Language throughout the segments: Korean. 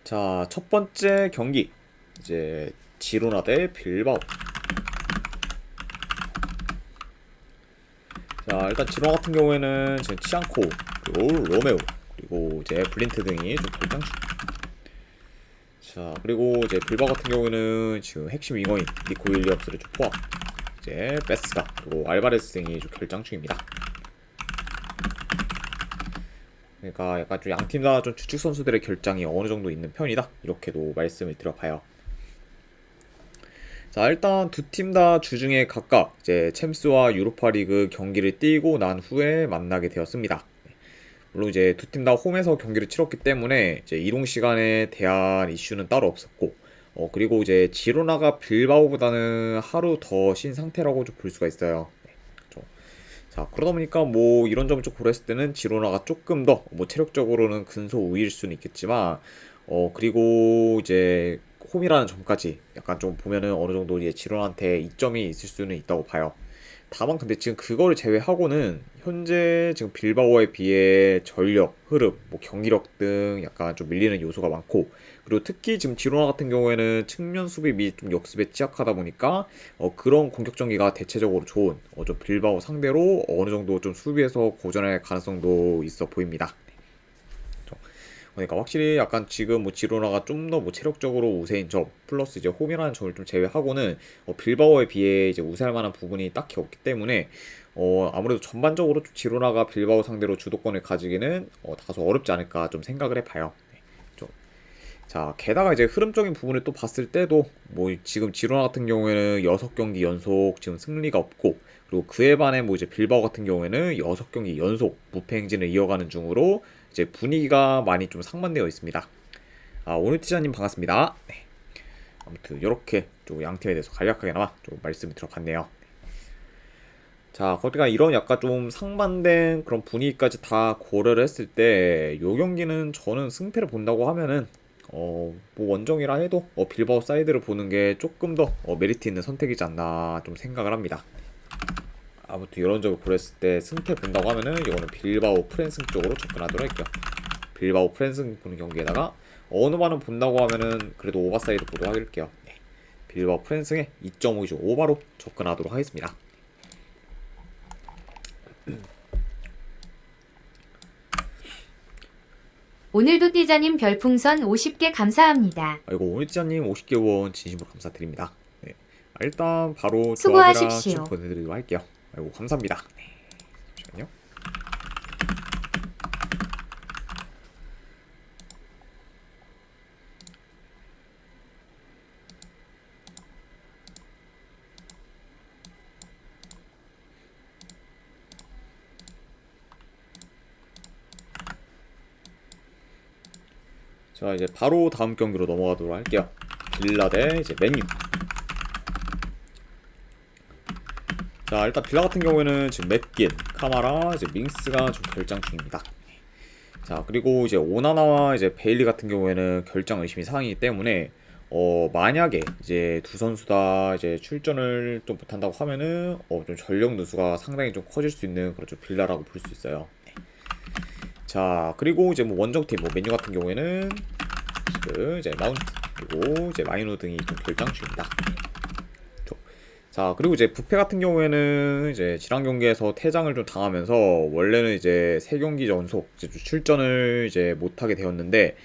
자, 첫 번째 경기 이제 지로나 대 빌바오. 자, 일단 지로나 같은 경우에는 지금 치앙코 그리고 로메오 그리고 이제 블린트 등이 좀 결장중. 자, 그리고 이제 빌바오 같은 경우에는 지금 핵심 윙어인 니코 윌리엄스를 좀 포함 이제 베스가 그리고 알바레스 등이 좀 결장 중입니다. 그러니까 약간 좀 양팀 다 좀 주축 선수들의 결장이 어느 정도 있는 편이다, 이렇게도 말씀을 드려봐요. 자, 일단 두 팀 다 주중에 각각 이제 챔스와 유로파리그 경기를 뛰고 난 후에 만나게 되었습니다. 물론 이제 두 팀 다 홈에서 경기를 치렀기 때문에 이제 이동 시간에 대한 이슈는 따로 없었고, 그리고 이제 지로나가 빌바오보다는 하루 더 쉰 상태라고 좀 볼 수가 있어요. 네, 그렇죠. 자, 그러다 보니까 뭐 이런 점을 좀 고려했을 때는 지로나가 조금 더 뭐 체력적으로는 근소 우위일 수는 있겠지만, 그리고 이제 홈이라는 점까지 약간 좀 보면은 어느 정도 이제 지로나한테 이점이 있을 수는 있다고 봐요. 다만 근데 지금 그거를 제외하고는 현재 지금 빌바오에 비해 전력, 흐름, 뭐 경기력 등 약간 좀 밀리는 요소가 많고, 그리고 특히 지금 지로나 같은 경우에는 측면 수비 및 좀 역습에 취약하다 보니까 그런 공격 전개가 대체적으로 좋은 좀 빌바오 상대로 어느 정도 좀 수비에서 고전할 가능성도 있어 보입니다. 그러니까 확실히 약간 지금 뭐 지로나가 좀 더 뭐 체력적으로 우세인 점 플러스 이제 홈이라는 점을 좀 제외하고는 빌바오에 비해 이제 우세할 만한 부분이 딱히 없기 때문에 아무래도 전반적으로 좀 지로나가 빌바오 상대로 주도권을 가지기는 다소 어렵지 않을까 좀 생각을 해봐요. 네, 좀. 자, 게다가 이제 흐름적인 부분을 또 봤을 때도 뭐 지금 지로나 같은 경우에는 6경기 연속 지금 승리가 없고, 그리고 그에 반해 뭐 이제 빌바오 같은 경우에는 6경기 연속 무패 행진을 이어가는 중으로 이제 분위기가 많이 좀 상반되어 있습니다. 아, 오늘 티자님 반갑습니다. 네. 아무튼 이렇게 좀 양팀에 대해서 간략하게나마 좀 말씀을 들어봤네요. 자, 거기가 이런 약간 좀 상반된 그런 분위기까지 다 고려를 했을 때, 요 경기는 저는 승패를 본다고 하면은 뭐 원정이라 해도 빌바오 사이드를 보는 게 조금 더 메리트 있는 선택이지 않나 좀 생각을 합니다. 아무튼 이런 점을 고려했을 때 승패 본다고 하면은 이거는 빌바오 프랜승 쪽으로 접근하도록 할게요. 빌바오 프랜승 보는 경기에다가 어느 반은 본다고 하면은 그래도 오버사이드 보도록 할게요. 네. 빌바오 프랜승에 2.5이죠. 오바로 접근하도록 하겠습니다. 오늘도 띠자님 별풍선 50개 감사합니다. 아이고, 오니찌아님 50개 원 진심으로 감사드립니다. 네. 일단 바로 조합이랑 추천 수고하십시오. 보내드리도록 할게요. 아이고, 감사합니다. 네. 잠시만요. 자, 이제 바로 다음 경기로 넘어가도록 할게요. 빌라 대 이제 맨유. 자, 일단 빌라 같은 경우에는 지금 맥긴, 카마라, 이제 밍스가 좀 결장 중입니다. 자, 그리고 이제 오나나와 이제 베일리 같은 경우에는 결장 의심이 사항이기 때문에 만약에 이제 두 선수 다 이제 출전을 좀 못한다고 하면은 좀 전력 누수가 상당히 좀 커질 수 있는 그런 좀 빌라라고 볼 수 있어요. 자, 그리고 이제 뭐 원정팀 뭐 메뉴 같은 경우에는 지금 이제 마운트 그리고 이제 마이노 등이 좀 결장 중입니다. 자, 그리고 이제 부페 같은 경우에는 이제 지난 경기에서 퇴장을 좀 당하면서 원래는 이제 3경기 연속 이제 출전을 이제 못하게 되었는데,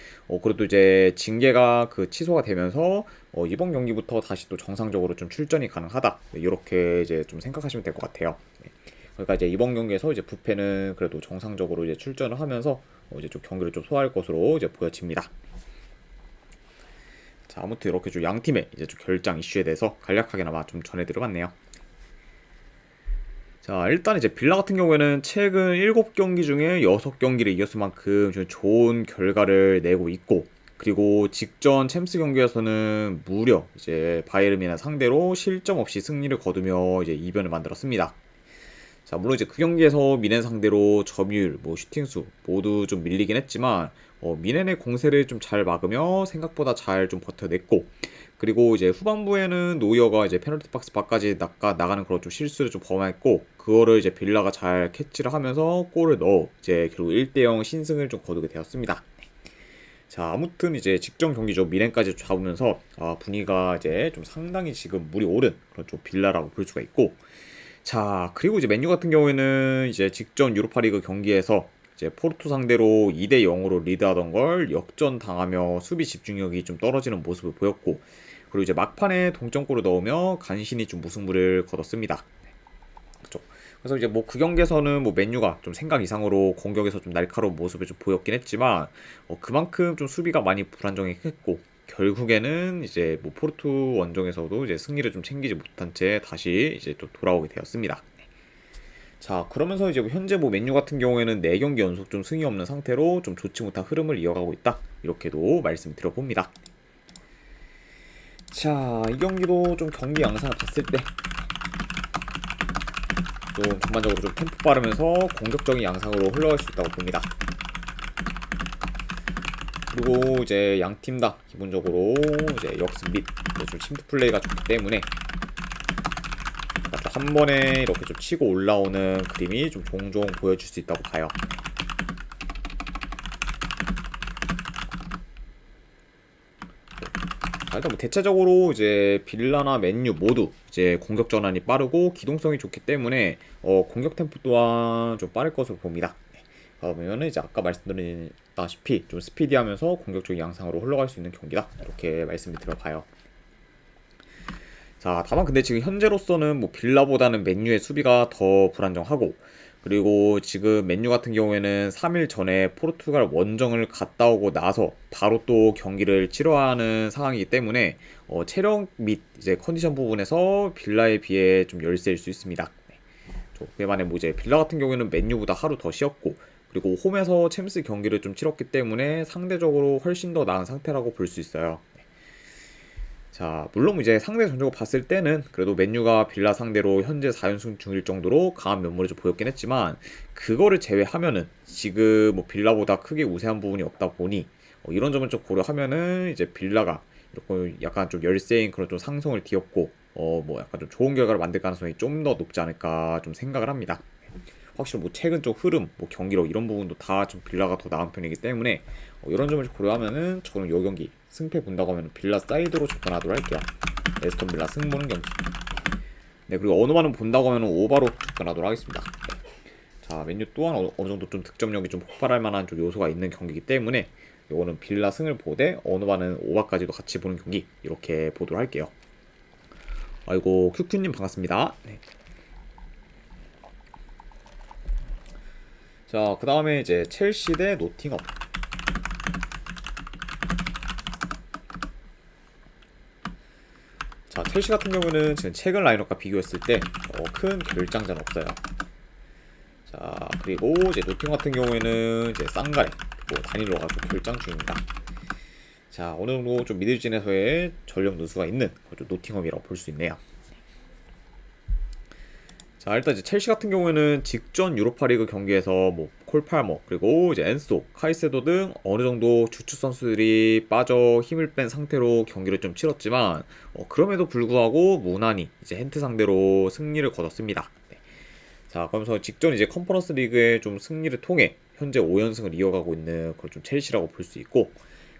그래도 이제 징계가 그 취소가 되면서 이번 경기부터 다시 또 정상적으로 좀 출전이 가능하다, 네, 이렇게 이제 좀 생각하시면 될 것 같아요. 네. 그러니까 이제 이번 경기에서 이제 부페는 그래도 정상적으로 이제 출전을 하면서 이제 좀 경기를 좀 소화할 것으로 이제 보여집니다. 자, 아무튼 이렇게 좀 양팀의 이제 좀 결장 이슈에 대해서 간략하게나마 좀 전해드려봤네요. 자, 일단 이제 빌라 같은 경우에는 최근 7경기 중에 6경기를 이겼을 만큼 좀 좋은 결과를 내고 있고, 그리고 직전 챔스 경기에서는 무려 이제 바이에른미나 상대로 실점 없이 승리를 거두며 이제 이변을 만들었습니다. 자, 물론 이제 그 경기에서 미넨 상대로 점유율, 뭐 슈팅수 모두 좀 밀리긴 했지만 미넨의 공세를 좀 잘 막으며 생각보다 잘 좀 버텨냈고, 그리고 이제 후반부에는 노이어가 이제 페널티 박스 밖까지 나가는 그런 좀 실수를 좀 범했고, 그거를 이제 빌라가 잘 캐치를 하면서 골을 넣어 이제 결국 1대0 신승을 좀 거두게 되었습니다. 자, 아무튼 이제 직전 경기죠. 미넨까지 잡으면서 분위기가 이제 좀 상당히 지금 물이 오른 그런 좀 빌라라고 볼 수가 있고, 자, 그리고 이제 맨유 같은 경우에는 이제 직전 유로파리그 경기에서 이제 포르투 상대로 2대 0으로 리드하던 걸 역전 당하며 수비 집중력이 좀 떨어지는 모습을 보였고, 그리고 이제 막판에 동점골을 넣으며 간신히 좀 무승부를 거뒀습니다. 그렇죠. 그래서 이제 뭐 그 경기에서는 뭐 맨유가 좀 생각 이상으로 공격에서 좀 날카로운 모습을 좀 보였긴 했지만 그만큼 좀 수비가 많이 불안정했고, 결국에는 이제 뭐 포르투 원정에서도 이제 승리를 좀 챙기지 못한 채 다시 이제 또 돌아오게 되었습니다. 자, 그러면서 이제 뭐 현재 뭐 맨유 같은 경우에는 4경기 연속 좀 승이 없는 상태로 좀 좋지 못한 흐름을 이어가고 있다, 이렇게도 말씀드려봅니다. 자, 이 경기도 좀 경기 양상을 봤을 때 좀 전반적으로 좀 템포 빠르면서 공격적인 양상으로 흘러갈 수 있다고 봅니다. 그리고 이제 양 팀 다 기본적으로 이제 역습 및 좀 심트 플레이가 좋기 때문에 한 번에 이렇게 좀 치고 올라오는 그림이 좀 종종 보여줄 수 있다고 봐요. 일단 뭐 대체적으로 이제 빌라나 맨유 모두 이제 공격 전환이 빠르고 기동성이 좋기 때문에 공격 템포 또한 좀 빠를 것으로 봅니다. 그러면 이제 아까 말씀드렸다시피 좀 스피디하면서 공격적인 양상으로 흘러갈 수 있는 경기다, 이렇게 말씀을 드려봐요. 자, 다만 근데 지금 현재로서는 뭐 빌라보다는 맨유의 수비가 더 불안정하고, 그리고 지금 맨유 같은 경우에는 3일 전에 포르투갈 원정을 갔다 오고 나서 바로 또 경기를 치러하는 상황이기 때문에 체력 및 이제 컨디션 부분에서 빌라에 비해 좀 열세일 수 있습니다. 그에 반해 뭐 이제 빌라 같은 경우에는 맨유보다 하루 더 쉬었고, 그리고 홈에서 챔스 경기를 좀 치렀기 때문에 상대적으로 훨씬 더 나은 상태라고 볼 수 있어요. 자, 물론 이제 상대 전적을 봤을 때는 그래도 맨유가 빌라 상대로 현재 4연승 중일 정도로 강한 면모를 좀 보였긴 했지만, 그거를 제외하면은 지금 뭐 빌라보다 크게 우세한 부분이 없다 보니 이런 점을 좀 고려하면은 이제 빌라가 이렇게 약간 좀 열세인 그런 좀 상성을 띄었고 뭐 약간 좀 좋은 결과를 만들 가능성이 좀 더 높지 않을까 좀 생각을 합니다. 확실히 뭐 최근 좀 흐름, 뭐 경기력 이런 부분도 다 좀 빌라가 더 나은 편이기 때문에 이런 점을 고려하면은 저는 요 경기 승패 본다고 하면 빌라 사이드로 접근하도록 할게요. 에스턴 빌라 승 보는 경기. 네, 그리고 어느 반은 본다고 하면 오바로 접근하도록 하겠습니다. 네. 자, 맨유 또한 어느 정도 좀 득점력이 좀 폭발할 만한 좀 요소가 있는 경기이기 때문에 이거는 빌라 승을 보되 어느 반은 오바까지도 같이 보는 경기, 이렇게 보도록 할게요. 아이고, 큐큐님 반갑습니다. 네. 자, 그 다음에 이제 첼시 대 노팅엄. 자, 첼시 같은 경우는 지금 최근 라인업과 비교했을 때 큰 결장자는 없어요. 자, 그리고 이제 노팅엄 같은 경우에는 이제 쌍가레 그리고 다니로가 좀 결장 중입니다. 자, 어느 정도 좀 미들진에서의 전력 누수가 있는 좀 노팅엄이라고 볼 수 있네요. 자, 일단 이제 첼시 같은 경우에는 직전 유로파리그 경기에서 뭐 콜팔머 그리고 이제 엔소, 카이세도 등 어느 정도 주축 선수들이 빠져 힘을 뺀 상태로 경기를 좀 치렀지만 그럼에도 불구하고 무난히 이제 헨트 상대로 승리를 거뒀습니다. 네. 자, 그러면서 직전 이제 컨퍼런스 리그의 좀 승리를 통해 현재 5연승을 이어가고 있는 그런 좀 첼시라고 볼 수 있고,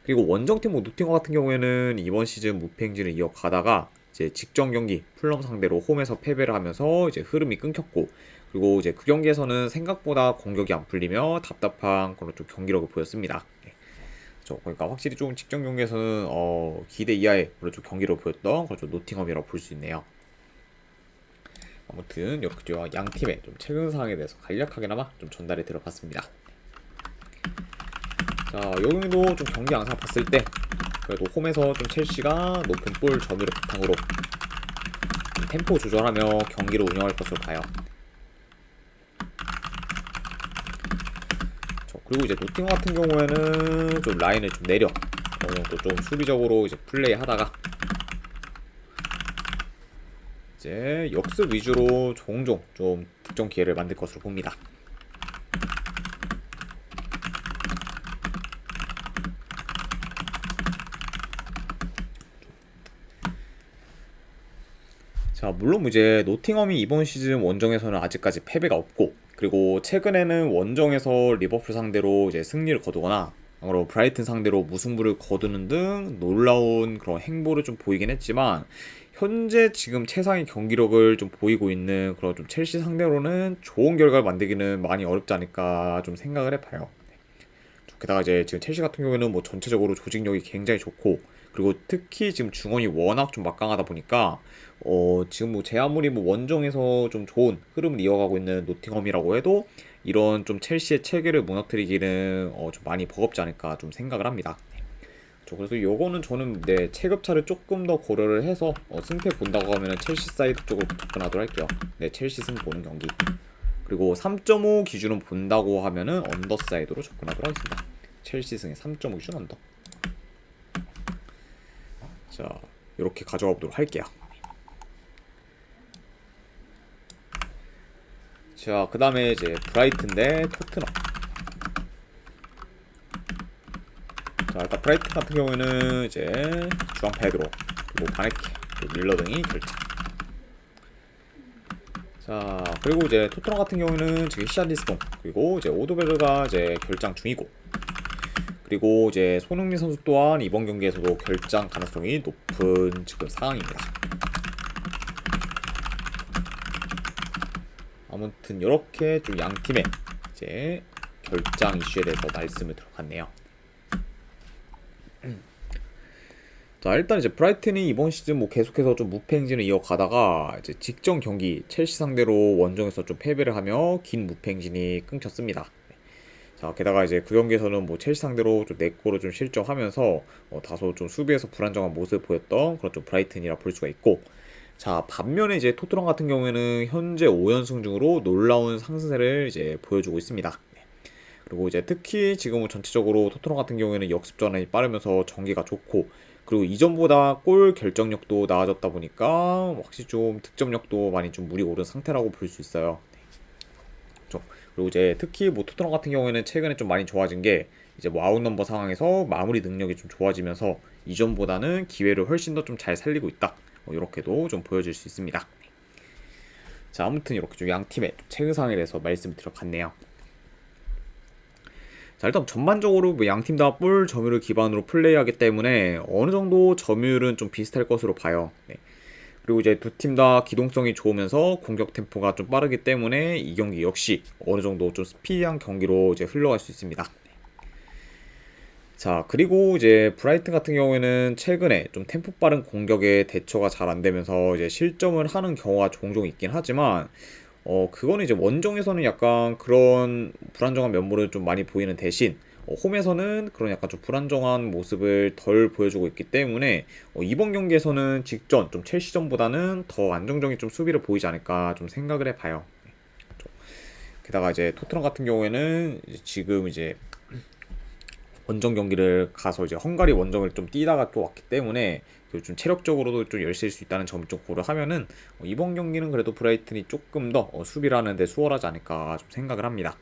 그리고 원정팀 뭐 노팅엄 같은 경우에는 이번 시즌 무패 행진을 이어가다가 이제 직전 경기 풀럼 상대로 홈에서 패배를 하면서 이제 흐름이 끊겼고, 그리고 이제 그 경기에서는 생각보다 공격이 안 풀리며 답답한 그런 좀 경기력을 보였습니다. 네. 그러니까 확실히 좀 직전 경기에서는 기대 이하의 그런 좀 경기력을 보였던 그런 좀 노팅엄이라고 볼 수 있네요. 아무튼 이렇게 양 팀의 좀 최근 상황에 대해서 간략하게나마 좀 전달해 드려봤습니다. 자, 요 경기도 좀 경기 양상 봤을 때 그래도 홈에서 좀 첼시가 높은 볼 점유율 바탕으로 템포 조절하며 경기를 운영할 것으로 봐요. 그리고 이제 노팅엄 같은 경우에는 좀 라인을 좀 내려 어느 정도 좀 수비적으로 이제 플레이 하다가 이제 역습 위주로 종종 좀 득점 기회를 만들 것으로 봅니다. 자, 물론 이제 노팅엄이 이번 시즌 원정에서는 아직까지 패배가 없고, 그리고 최근에는 원정에서 리버풀 상대로 이제 승리를 거두거나 아무래도 브라이튼 상대로 무승부를 거두는 등 놀라운 그런 행보를 좀 보이긴 했지만 현재 지금 최상의 경기력을 좀 보이고 있는 그런 좀 첼시 상대로는 좋은 결과를 만들기는 많이 어렵지 않을까 좀 생각을 해봐요. 게다가 이제 지금 첼시 같은 경우에는 뭐 전체적으로 조직력이 굉장히 좋고 그리고 특히 지금 중원이 워낙 좀 막강하다 보니까 지금 뭐 제 아무리 뭐 원정에서 좀 좋은 흐름을 이어가고 있는 노팅엄이라고 해도 이런 좀 첼시의 체계를 무너뜨리기는 좀 많이 버겁지 않을까 좀 생각을 합니다. 그래서 요거는 저는 체급차를 조금 더 고려를 해서 승패 본다고 하면 첼시 사이드 쪽으로 접근하도록 할게요. 첼시 승 보는 경기. 그리고 3.5 기준은 본다고 하면은 언더 사이드로 접근하도록 하겠습니다. 첼시 승에 3.5 기준 언더. 자, 이렇게 가져가 보도록 할게요. 자, 그 다음에 이제 브라이튼 대 토트넘. 자, 일단 브라이튼 같은 경우에는 이제 주앙 페드로, 그리고 바네케, 그리고 밀러 등이 결정. 자, 그리고 이제 토트넘 같은 경우에는 지금 히샬리스톤, 그리고 이제 오도베르가 이제 결장 중이고, 그리고 이제 손흥민 선수 또한 이번 경기에서도 결장 가능성이 높은 지금 상황입니다. 아무튼 이렇게 좀 양 팀의 이제 결장 이슈에 대해서 말씀을 들어봤네요. 자, 일단 이제 브라이튼이 이번 시즌 뭐 계속해서 좀 무패 행진을 이어가다가 이제 직전 경기 첼시 상대로 원정에서 좀 패배를 하며 긴 무패 행진이 끊겼습니다. 자, 게다가 이제 그 경기에서는 뭐 첼시 상대로 좀 4골을 좀 실점하면서 다소 좀 수비에서 불안정한 모습을 보였던 그런 좀 브라이튼이라 볼 수가 있고, 자, 반면에 이제 토트넘 같은 경우에는 현재 5연승 중으로 놀라운 상승세를 이제 보여주고 있습니다. 그리고 이제 특히 지금은 전체적으로 토트넘 같은 경우에는 역습 전환이 빠르면서 전개가 좋고, 그리고 이전보다 골 결정력도 나아졌다 보니까 확실히 좀 득점력도 많이 좀 물이 오른 상태라고 볼 수 있어요. 그리고 이제 특히 뭐 토트넘 같은 경우에는 최근에 좀 많이 좋아진 게 이제 뭐 아웃넘버 상황에서 마무리 능력이 좀 좋아지면서 이전보다는 기회를 훨씬 더 좀 잘 살리고 있다. 이렇게도 좀 보여질 수 있습니다. 자, 아무튼 이렇게 좀 양 팀의 최근 상황에 대해서 말씀을 드려봤네요. 자, 일단 전반적으로 뭐 양 팀 다 볼 점유율 기반으로 플레이하기 때문에 어느 정도 점유율은 좀 비슷할 것으로 봐요. 그리고 이제 두 팀 다 기동성이 좋으면서 공격 템포가 좀 빠르기 때문에 이 경기 역시 어느 정도 좀 스피디한 경기로 이제 흘러갈 수 있습니다. 자, 그리고 이제 브라이튼 같은 경우에는 최근에 좀 템포 빠른 공격에 대처가 잘 안 되면서 이제 실점을 하는 경우가 종종 있긴 하지만 그거는 이제 원정에서는 약간 그런 불안정한 면모를 좀 많이 보이는 대신 홈에서는 그런 약간 좀 불안정한 모습을 덜 보여주고 있기 때문에 이번 경기에서는 직전 좀 첼시전보다는 더 안정적인 좀 수비를 보이지 않을까 좀 생각을 해봐요. 게다가 이제 토트넘 같은 경우에는 지금 이제 원정 경기를 가서 이제 헝가리 원정을 좀 뛰다가 또 왔기 때문에 좀 체력적으로도 좀 열세일 수 있다는 점을 좀 고려하면은 이번 경기는 그래도 브라이튼이 조금 더 수비를 하는데 수월하지 않을까 좀 생각을 합니다.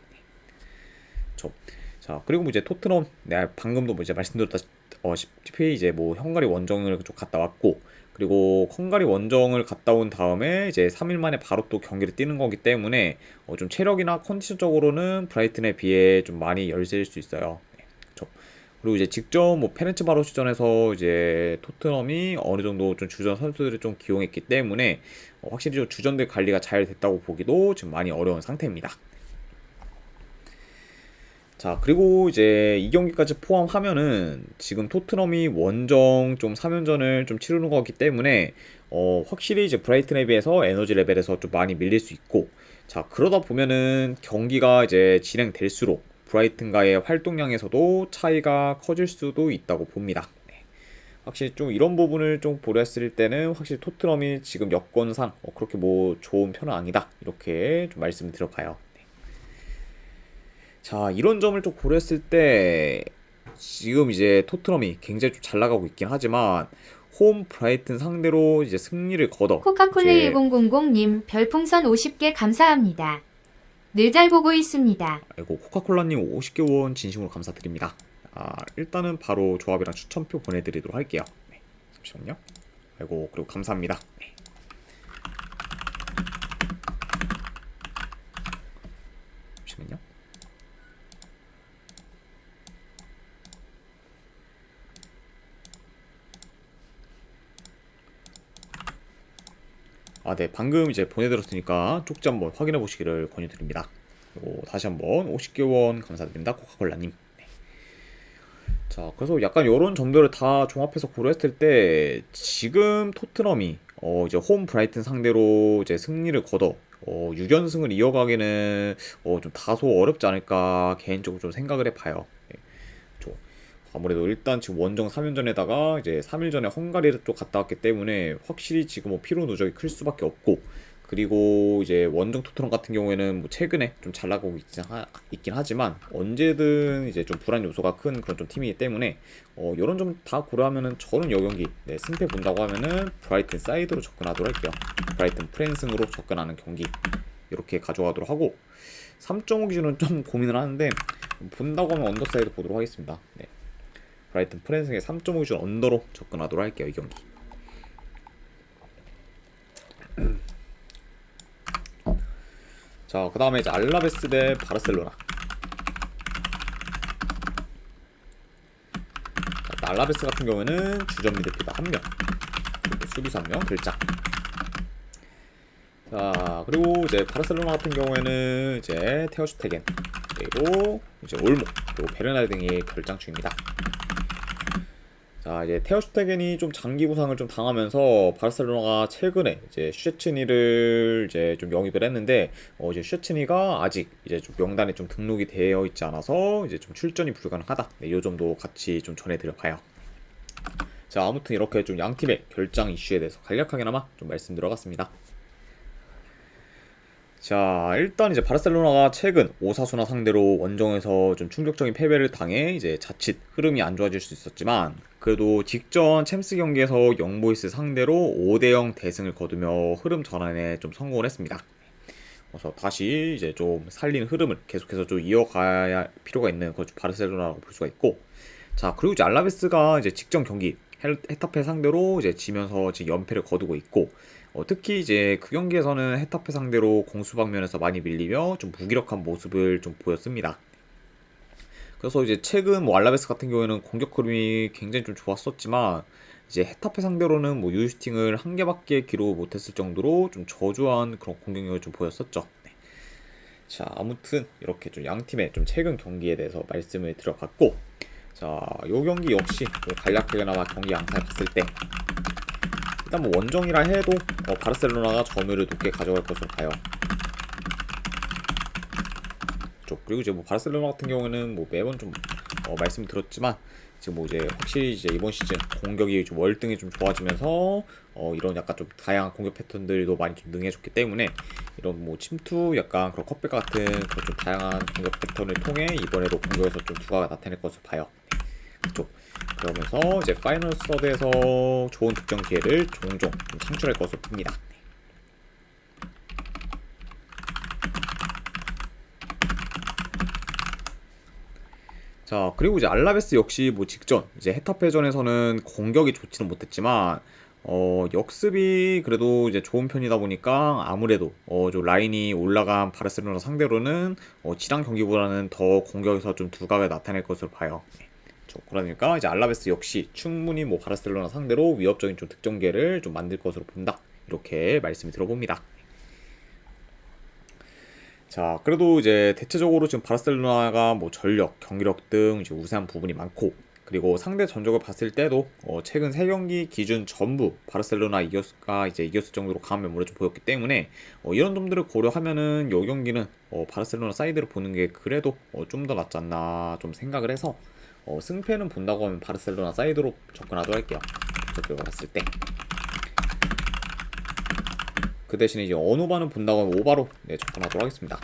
자, 그리고 뭐 이제 토트넘 내가 방금도 뭐 이제 말씀드렸다시피 이제 뭐 헝가리 원정을 좀 갔다 왔고, 그리고 헝가리 원정을 갔다 온 다음에 이제 3일 만에 바로 또 경기를 뛰는 거기 때문에 좀 체력이나 컨디션적으로는 브라이튼에 비해 좀 많이 열세일 수 있어요. 그리고 이제 직접 뭐 페렌츠바로시전에서 이제 토트넘이 어느 정도 좀 주전 선수들을 좀 기용했기 때문에 확실히 좀 주전들 관리가 잘 됐다고 보기도 지금 많이 어려운 상태입니다. 자, 그리고 이제 이 경기까지 포함하면은 지금 토트넘이 원정 좀 3연전을 좀 치르는 거기 때문에 확실히 이제 브라이튼에 비해서 에너지 레벨에서 좀 많이 밀릴 수 있고, 자, 그러다 보면은 경기가 이제 진행될수록 브라이튼과의 활동량에서도 차이가 커질 수도 있다고 봅니다. 확실히 좀 이런 부분을 좀 고려했을 때는 확실히 토트넘이 지금 여건상 그렇게 뭐 좋은 편은 아니다, 이렇게 좀 말씀을 드려봐요. 자, 이런 점을 좀 고려했을 때 지금 이제 토트넘이 굉장히 좀 잘 나가고 있긴 하지만 홈 브라이튼 상대로 이제 승리를 거둬 코카콜라 이제 1000님 별풍선 50개 감사합니다. 늘 잘 보고 있습니다. 아이고, 코카콜라님 50개 원 진심으로 감사드립니다. 일단은 바로 조합이랑 추천표 보내드리도록 할게요. 네, 잠시만요. 아이고, 그리고 감사합니다. 네. 잠시만요. 네, 방금 이제 보내드렸으니까 쪽지 한번 확인해 보시기를 권유드립니다. 그리고 다시 한번 50개 원 감사드립니다. 코카콜라님. 자, 그래서 약간 이런 점들을 다 종합해서 고려했을 때 지금 토트넘이 이제 홈 브라이튼 상대로 이제 승리를 거둬 6연승을 이어가기는 좀 다소 어렵지 않을까 개인적으로 좀 생각을 해봐요. 네, 좀 아무래도 일단 지금 원정 3연전에다가 이제 3일 전에 헝가리를 또 갔다 왔기 때문에 확실히 지금 뭐 피로 누적이 클 수밖에 없고, 그리고 이제 원정 토트넘 같은 경우에는 뭐 최근에 좀 잘 나가고 있긴 하지만 언제든 이제 좀 불안 요소가 큰 그런 좀 팀이기 때문에 이런 점 다 고려하면은 저는 이 경기 네, 승패 본다고 하면은 브라이튼 사이드로 접근하도록 할게요. 브라이튼 프랜승으로 접근하는 경기 이렇게 가져가도록 하고, 3.5 기준은 좀 고민을 하는데 본다고 하면 언더사이드 보도록 하겠습니다. 네. 브라이튼 프랜승의 3.5 기준 언더로 접근하도록 할게요. 이 경기. 자, 그 다음에 이제 알라베스 대 바르셀로나. 자, 알라베스 같은 경우에는 주전 미드필더 1명, 그리고 수비수 1명, 글짝. 자, 그리고 이제 바르셀로나 같은 경우에는 이제 테어슈테겐, 그리고 이제 올모, 그리고 베르날 등이 결장 중입니다. 자, 이제 테어슈테겐이 좀 장기 부상을 좀 당하면서 바르셀로나가 최근에 이제 슈체츠니를 이제 좀 영입을 했는데 이제 슈체츠니가 아직 이제 좀 명단에 좀 등록이 되어 있지 않아서 이제 좀 출전이 불가능하다. 네, 요 점도 같이 좀 전해드려 봐요. 자, 아무튼 이렇게 좀 양 팀의 결장 이슈에 대해서 간략하게나마 좀 말씀드려봤습니다. 자, 일단 이제 바르셀로나가 최근 오사수나 상대로 원정에서 좀 충격적인 패배를 당해 이제 자칫 흐름이 안 좋아질 수 있었지만, 그래도 직전 챔스 경기에서 영보이스 상대로 5대0 대승을 거두며 흐름 전환에 좀 성공을 했습니다. 그래서 다시 이제 좀 살린 흐름을 계속해서 좀 이어가야 할 필요가 있는 그런 바르셀로나라고 볼 수가 있고, 자, 그리고 이제 알라베스가 이제 직전 경기 헤타페 상대로 이제 지면서 지금 연패를 거두고 있고, 특히 이제 그 경기에서는 헤타페 상대로 공수 방면에서 많이 밀리며 좀 무기력한 모습을 좀 보였습니다. 그래서 이제 최근 뭐 알라베스 같은 경우에는 공격 흐름이 굉장히 좀 좋았었지만 이제 헤타페 상대로는 뭐 유슈팅을 한 개밖에 기록 못했을 정도로 좀 저조한 그런 공격력을 좀 보였었죠. 네. 자, 아무튼 이렇게 좀 양 팀의 좀 최근 경기에 대해서 말씀을 드려봤고, 자, 요 경기 역시 뭐 간략하게나마 경기 양상을 봤을 때 일단 뭐 원정이라 해도 바르셀로나가 점유율을 높게 가져갈 것으로 봐요. 그리고 이제 뭐 바르셀로나 같은 경우에는 뭐 매번 좀 말씀드렸지만 지금 뭐 이제 확실히 이제 이번 시즌 공격이 좀 월등히 좀 좋아지면서 이런 약간 좀 다양한 공격 패턴들도 많이 좀 능해졌기 때문에 이런 뭐 침투 약간 그런 컵백 같은 그런 좀 다양한 공격 패턴을 통해 이번에도 공격에서 좀 두각을 나타낼 것으로 봐요. 그러면서 이제 파이널 서드에서 좋은 득점 기회를 종종 좀 창출할 것으로 봅니다. 자, 그리고 이제 알라베스 역시 뭐 직전 이제 헤타페전에서는 공격이 좋지는 못했지만 역습이 그래도 이제 좋은 편이다 보니까 아무래도 좀 라인이 올라간 바르셀로나 상대로는 지난 경기보다는 더 공격에서 좀 두각을 나타낼 것으로 봐요. 그러니까 이제 알라베스 역시 충분히 뭐 바르셀로나 상대로 위협적인 좀 득점 기회를 좀 만들 것으로 본다. 이렇게 말씀을 들어봅니다. 자, 그래도 이제 대체적으로 지금 바르셀로나가 뭐 전력, 경기력 등 이제 우세한 부분이 많고, 그리고 상대 전적을 봤을 때도 최근 3경기 기준 전부 바르셀로나 이겼을 정도로 강한 면모를 좀 보였기 때문에 이런 점들을 고려하면은 이 경기는 바르셀로나 사이드를 보는 게 그래도 좀 더 낫지 않나 좀 생각을 해서 승패는 본다고 하면 바르셀로나 사이드로 접근하도록 할게요. 저쪽을 봤을 때. 그 대신에 이제 언오바는 본다고 하면 오바로 접근하도록 하겠습니다.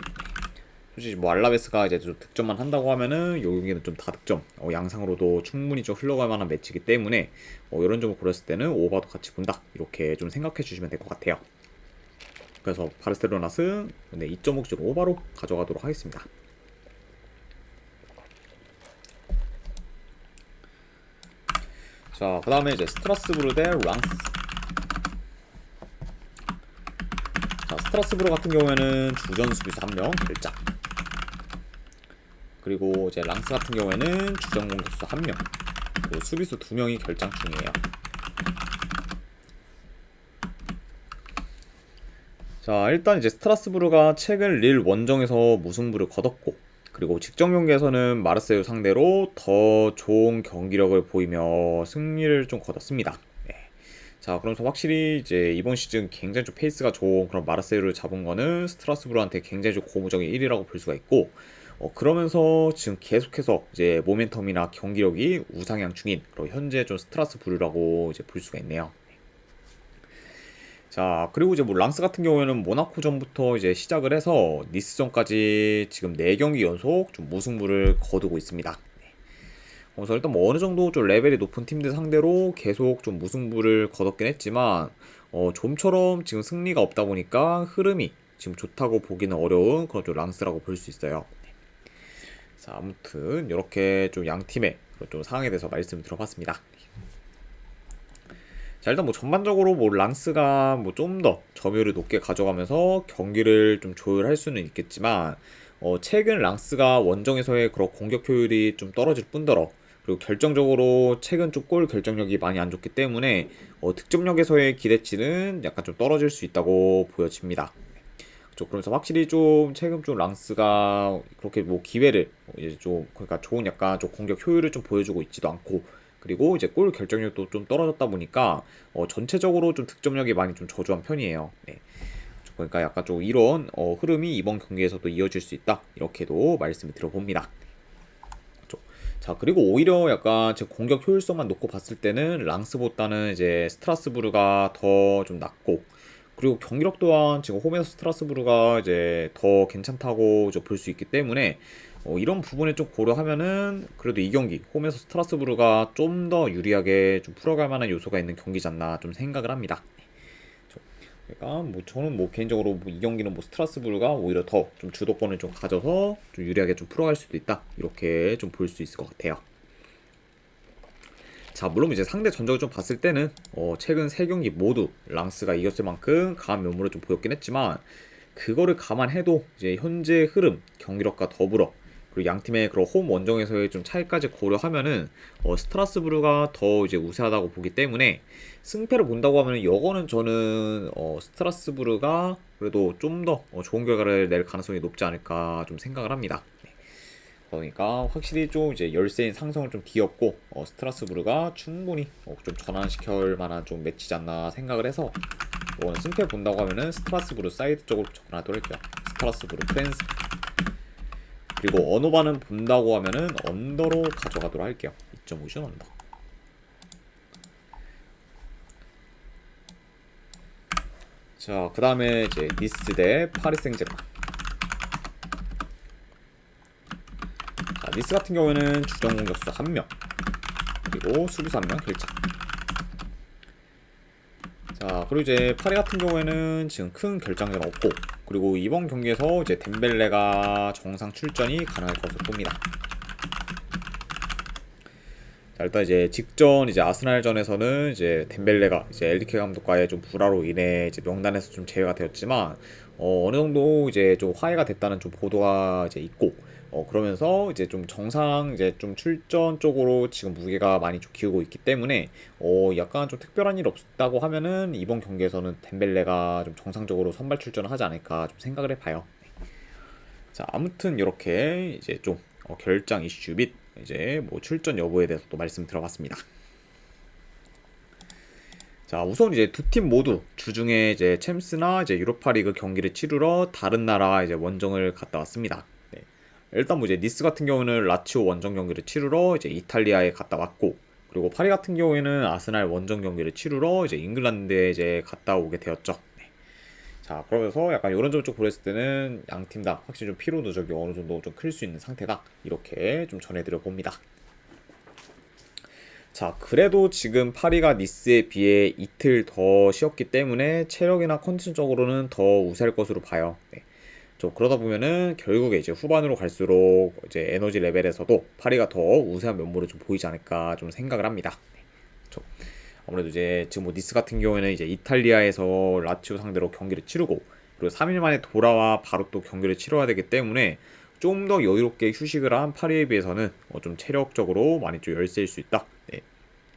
솔직히 뭐 알라베스가 이제 좀 득점만 한다고 하면은 요 경기는 좀 다득점 양상으로도 충분히 좀 흘러갈 만한 매치이기 때문에 이런 점을 고렸을 때는 오바도 같이 본다. 이렇게 좀 생각해 주시면 될 것 같아요. 그래서 바르셀로나 승 2.5점 오바로 가져가도록 하겠습니다. 자, 그 다음에 이제 스트라스부르 대 랑스. 자, 스트라스부르 같은 경우에는 주전 수비수 1명 글짝, 그리고 이제 랑스 같은 경우에는 주전 공격수 1명, 그리고 수비수 2명이 결장 중이에요. 자, 일단 이제 스트라스부르가 최근 릴 원정에서 무승부를 거뒀고, 그리고 직전 경기에서는 마르세유 상대로 더 좋은 경기력을 보이며 승리를 좀 거뒀습니다. 네. 자, 그러면서 확실히 이제 이번 시즌 굉장히 좀 페이스가 좋은 그런 마르세유를 잡은 거는 스트라스부르한테 굉장히 좀 고무적인 1위라고 볼 수가 있고, 그러면서 지금 계속해서 이제 모멘텀이나 경기력이 우상향 중인 그런 현재 좀 스트라스부르라고 이제 볼 수가 있네요. 자, 그리고 이제 뭐 랑스 같은 경우에는 모나코전부터 이제 시작을 해서 니스전까지 지금 4경기 연속 좀 무승부를 거두고 있습니다. 그래서 일단 뭐 어느 정도 좀 레벨이 높은 팀들 상대로 계속 좀 무승부를 거뒀긴 했지만 좀처럼 지금 승리가 없다 보니까 흐름이 지금 좋다고 보기는 어려운 그런 좀 랑스라고 볼 수 있어요. 자, 아무튼 이렇게 좀 양 팀의 그런 좀 상황에 대해서 말씀 들어봤습니다. 자, 일단 뭐 전반적으로 뭐 랑스가 뭐 좀 더 점유율을 높게 가져가면서 경기를 좀 조율할 수는 있겠지만 최근 랑스가 원정에서의 그런 공격 효율이 좀 떨어질 뿐더러 그리고 결정적으로 최근 좀 골 결정력이 많이 안 좋기 때문에 득점력에서의 기대치는 약간 좀 떨어질 수 있다고 보여집니다. 그러면서 확실히 좀 최근 좀 랑스가 그렇게 뭐 기회를 이제 좀 그러니까 좋은 약간 좀 공격 효율을 좀 보여주고 있지도 않고 그리고 이제 골 결정력도 좀 떨어졌다 보니까 전체적으로 좀 득점력이 많이 좀 저조한 편이에요. 네. 그러니까 약간 좀 이런 흐름이 이번 경기에서도 이어질 수 있다 이렇게도 말씀을 드려봅니다. 자, 그리고 오히려 약간 제 공격 효율성만 놓고 봤을 때는 랑스보다는 이제 스트라스부르가 더 좀 낫고 그리고 경기력 또한 지금 홈에서 스트라스부르가 이제 더 괜찮다고 볼 수 있기 때문에 이런 부분을 좀 고려하면은 그래도 이 경기 홈에서 스트라스부르가 좀 더 유리하게 좀 풀어갈 만한 요소가 있는 경기지 않나 좀 생각을 합니다. 그러니까 뭐 저는 뭐 개인적으로 뭐이 경기는 뭐 스트라스부르가 오히려 더 좀 주도권을 좀 가져서 좀 유리하게 좀 풀어갈 수도 있다 이렇게 좀 볼 수 있을 것 같아요. 자, 물론 이제 상대 전적을 좀 봤을 때는 최근 3경기 모두 랑스가 이겼을 만큼 강한 면모를 좀 보였긴 했지만 그거를 감안해도 이제 현재 흐름, 경기력과 더불어 그리고 양 팀의 그런 홈 원정에서의 좀 차이까지 고려하면은 스트라스부르가 더 이제 우세하다고 보기 때문에 승패를 본다고 하면은 이거는 저는 스트라스부르가 그래도 좀 더 좋은 결과를 낼 가능성이 높지 않을까 좀 생각을 합니다. 그러니까 확실히 좀 이제 열세인 상성을 좀 뒤엎고 스트라스부르가 충분히 좀 전환시킬 만한 좀 매치지 않나 생각을 해서 이거는 승패 본다고 하면은 스트라스부르 사이드 쪽으로 접근하도록 할게요. 스트라스부르 프렌즈 그리고 언어반은 본다고 하면은 언더로 가져가도록 할게요. 2.5션 언더. 자, 그 다음에 이제 니스 대 파리 생제르맹. 자, 니스 같은 경우에는 주전 공격수 1명 그리고 수비수 1명 결장. 자, 그리고 이제 파리 같은 경우에는 지금 큰 결장전 없고 그리고 이번 경기에서 이제 덴벨레가 정상 출전이 가능할 것으로 봅니다. 자, 일단 이제 직전 이제 아스날전에서는 이제 덴벨레가 이제 엘리케 감독과의 좀 불화로 인해 이제 명단에서 좀 제외가 되었지만 어느 정도 이제 좀 화해가 됐다는 좀 보도가 이제 있고 그러면서 이제 좀 정상 이제 좀 출전 쪽으로 지금 무게가 많이 좀 기우고 있기 때문에 약간 좀 특별한 일 없다고 하면은 이번 경기에서는 덴벨레가 좀 정상적으로 선발 출전을 하지 않을까 좀 생각을 해봐요. 자, 아무튼 이렇게 이제 좀 결장 이슈 및 이제 뭐 출전 여부에 대해서 또 말씀 들어봤습니다. 자, 우선 이제 두 팀 모두 주중에 이제 챔스나 이제 유로파리그 경기를 치르러 다른 나라 이제 원정을 갔다 왔습니다. 네. 일단 뭐 이제 니스 같은 경우는 라치오 원정 경기를 치르러 이제 이탈리아에 갔다 왔고, 그리고 파리 같은 경우에는 아스날 원정 경기를 치르러 이제 잉글랜드에 이제 갔다 오게 되었죠. 네. 자, 그러면서 약간 이런 점을 좀 고려했을 때는 양 팀 다 확실히 좀 피로 누적이 어느 정도 좀 클 수 있는 상태다 이렇게 좀 전해드려 봅니다. 자, 그래도 지금 파리가 니스에 비해 이틀 더 쉬었기 때문에 체력이나 컨디션적으로는 더 우세할 것으로 봐요. 네. 좀 그러다 보면은 결국에 이제 후반으로 갈수록 이제 에너지 레벨에서도 파리가 더 우세한 면모를 좀 보이지 않을까 좀 생각을 합니다. 네. 좀 아무래도 이제 지금 뭐 니스 같은 경우에는 이제 이탈리아에서 라치오 상대로 경기를 치르고 그리고 3일 만에 돌아와 바로 또 경기를 치러야 되기 때문에 좀 더 여유롭게 휴식을 한 파리에 비해서는 좀 체력적으로 많이 좀 열세일 수 있다. 네.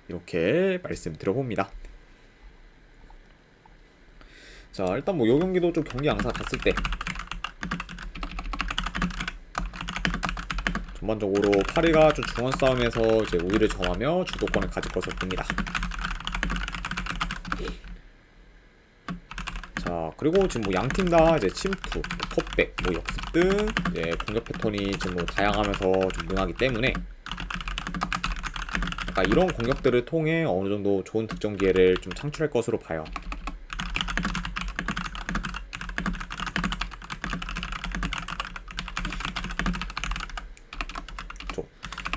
이렇게 말씀 드려봅니다. 자, 일단 뭐 요 경기도 좀 경기 양상 봤을 때 전반적으로 파리가 좀 중원 싸움에서 이제 우위를 점하며 주도권을 가질 것으로 봅니다. 자, 그리고 지금 뭐 양팀 다 이제 침투, 컵백, 뭐 역습 등 이제 공격 패턴이 지금 뭐 다양하면서 좀 능하기 때문에 약간 이런 공격들을 통해 어느 정도 좋은 득점 기회를 좀 창출할 것으로 봐요.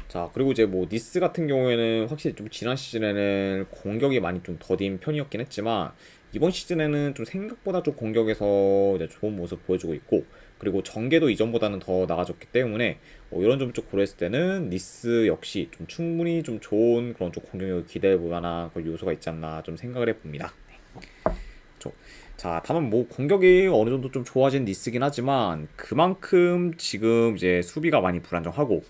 자, 그리고 이제 뭐 니스 같은 경우에는 확실히 좀 지난 시즌에는 공격이 많이 좀 더딘 편이었긴 했지만 이번 시즌에는 좀 생각보다 좀 공격에서 이제 좋은 모습 보여주고 있고, 그리고 전개도 이전보다는 더 나아졌기 때문에 이런 점을 좀 고려했을 때는 니스 역시 좀 충분히 좀 좋은 그런 좀 공격력을 기대해 볼 만한 그런 요소가 있지 않나 좀 생각을 해봅니다. 자, 다만 뭐 공격이 어느 정도 좀 좋아진 니스긴 하지만 그만큼 지금 이제 수비가 많이 불안정하고,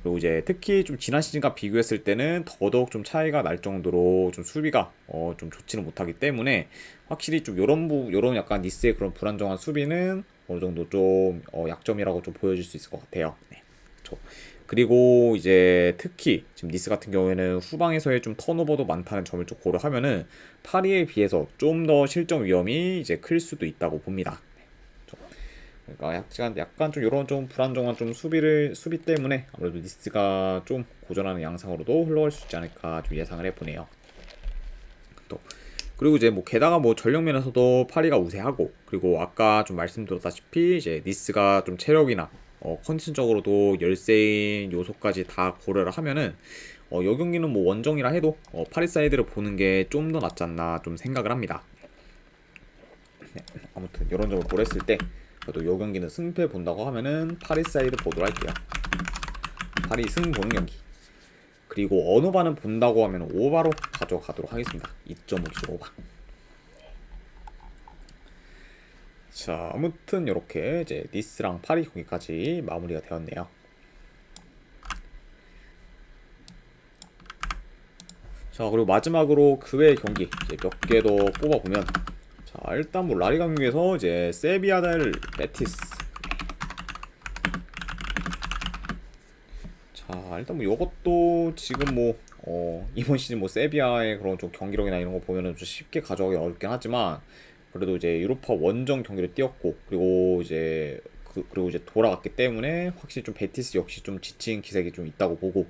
그리고 이제 특히 좀 지난 시즌과 비교했을 때는 더더욱 좀 차이가 날 정도로 좀 수비가 좀 좋지는 못하기 때문에 확실히 좀 요런 약간 니스의 그런 불안정한 수비는 어느 정도 좀 약점이라고 좀 보여줄 수 있을 것 같아요. 네. 그렇죠. 그리고 이제 특히 지금 니스 같은 경우에는 후방에서의 좀 턴오버도 많다는 점을 좀 고려하면은 파리에 비해서 좀 더 실점 위험이 이제 클 수도 있다고 봅니다. 그러니까 약간 좀 이런 좀 불안정한 좀 수비 때문에 아무래도 니스가 좀 고전하는 양상으로도 흘러갈 수 있지 않을까 좀 예상을 해보네요. 또 그리고 이제 뭐 게다가 뭐 전력면에서도 파리가 우세하고, 그리고 아까 좀 말씀드렸다시피 이제 니스가 좀 체력이나 컨디션적으로도 열세인 요소까지 다 고려를 하면은 이 경기는 뭐 원정이라 해도 파리 사이드를 보는 게 좀 더 낫지 않나 좀 생각을 합니다. 네, 아무튼 이런 점을 고려했을 때 그래도 이 경기는 승패 본다고 하면은 파리 사이드 보도록 할게요. 파리 승 보는 경기. 그리고 언어반은 본다고 하면 오바로 가져가도록 하겠습니다. 2.5 기준 오바. 자, 아무튼 이렇게 이제 니스랑 파리 경기까지 마무리가 되었네요. 자, 그리고 마지막으로 그 외의 경기 이제 몇 개 더 뽑아보면, 자, 일단 뭐 라리가 경기에서 이제 세비야 대 베티스. 자, 일단 뭐 이것도 지금 뭐 이번 시즌 뭐 세비야의 그런 좀 경기력이나 이런 거 보면은 좀 쉽게 가져가기 어렵긴 하지만, 그래도 이제 유로파 원정 경기를 뛰었고, 그리고 이제 그리고 이제 돌아갔기 때문에 확실히 좀 베티스 역시 좀 지친 기색이 좀 있다고 보고,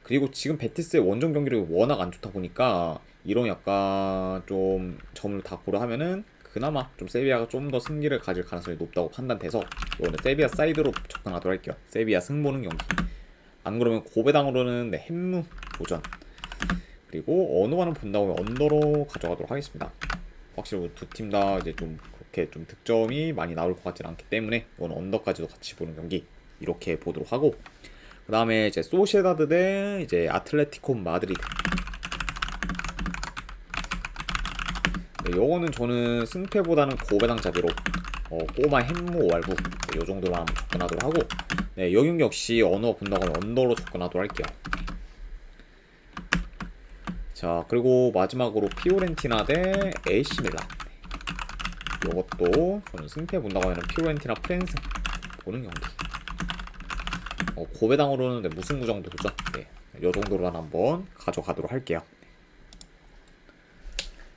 그리고 지금 베티스의 원정 경기력이 워낙 안 좋다 보니까 이런 약간 좀 점을 다 고려하면은 그나마 좀 세비야가 좀 더 승기를 가질 가능성이 높다고 판단돼서 이거는 세비야 사이드로 접근하도록 할게요. 세비야 승 보는 경기. 안 그러면 고배당으로는 네, 햄무 도전. 그리고 언어만은 본다고 하면 언더로 가져가도록 하겠습니다. 확실히 두 팀 다 이제 좀 그렇게 좀 득점이 많이 나올 것 같지는 않기 때문에 이건 언더까지도 같이 보는 경기 이렇게 보도록 하고, 그 다음에 이제 소시에다드 대 이제 아틀레티코 마드리드. 네, 요거는 저는 승패보다는 고배당 자비로 꼬마 햄무 오알부 요 정도로 한번 접근하도록 하고, 네, 요 경기 역시 언어 본다고 하면 언더로 접근하도록 할게요. 자, 그리고 마지막으로 피오렌티나 대 AC 밀란. 요것도 저는 승패 본다고 하면 피오렌티나 프랜스 보는 경기. 고배당으로는 네, 무승부 정도 도전. 네, 요 정도로 한번 가져가도록 할게요.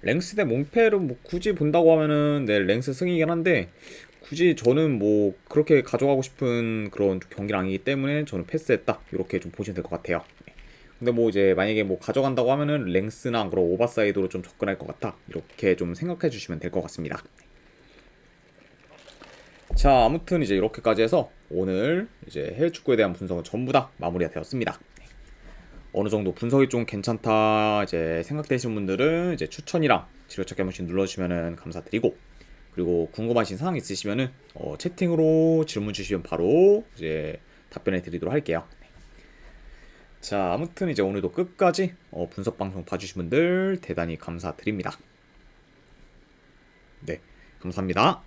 랭스 대 몽페르 뭐 굳이 본다고 하면은 네, 랭스 승이긴 한데 굳이 저는 뭐 그렇게 가져가고 싶은 그런 경기는 아니기 때문에 저는 패스했다 이렇게 좀 보시면 될 것 같아요. 근데 뭐 이제 만약에 뭐 가져간다고 하면은 랭스나 그런 오버사이드로 좀 접근할 것 같아 이렇게 좀 생각해 주시면 될 것 같습니다. 자, 아무튼 이제 이렇게까지 해서 오늘 이제 해외 축구에 대한 분석은 전부 다 마무리가 되었습니다. 어느 정도 분석이 좀 괜찮다 이제 생각되시는 분들은 이제 추천이랑 지도찾기 한 번씩 눌러주시면 감사드리고, 그리고 궁금하신 사항 있으시면은 채팅으로 질문 주시면 바로 이제 답변해 드리도록 할게요. 자, 아무튼 이제 오늘도 끝까지 분석 방송 봐주신 분들 대단히 감사드립니다. 네, 감사합니다.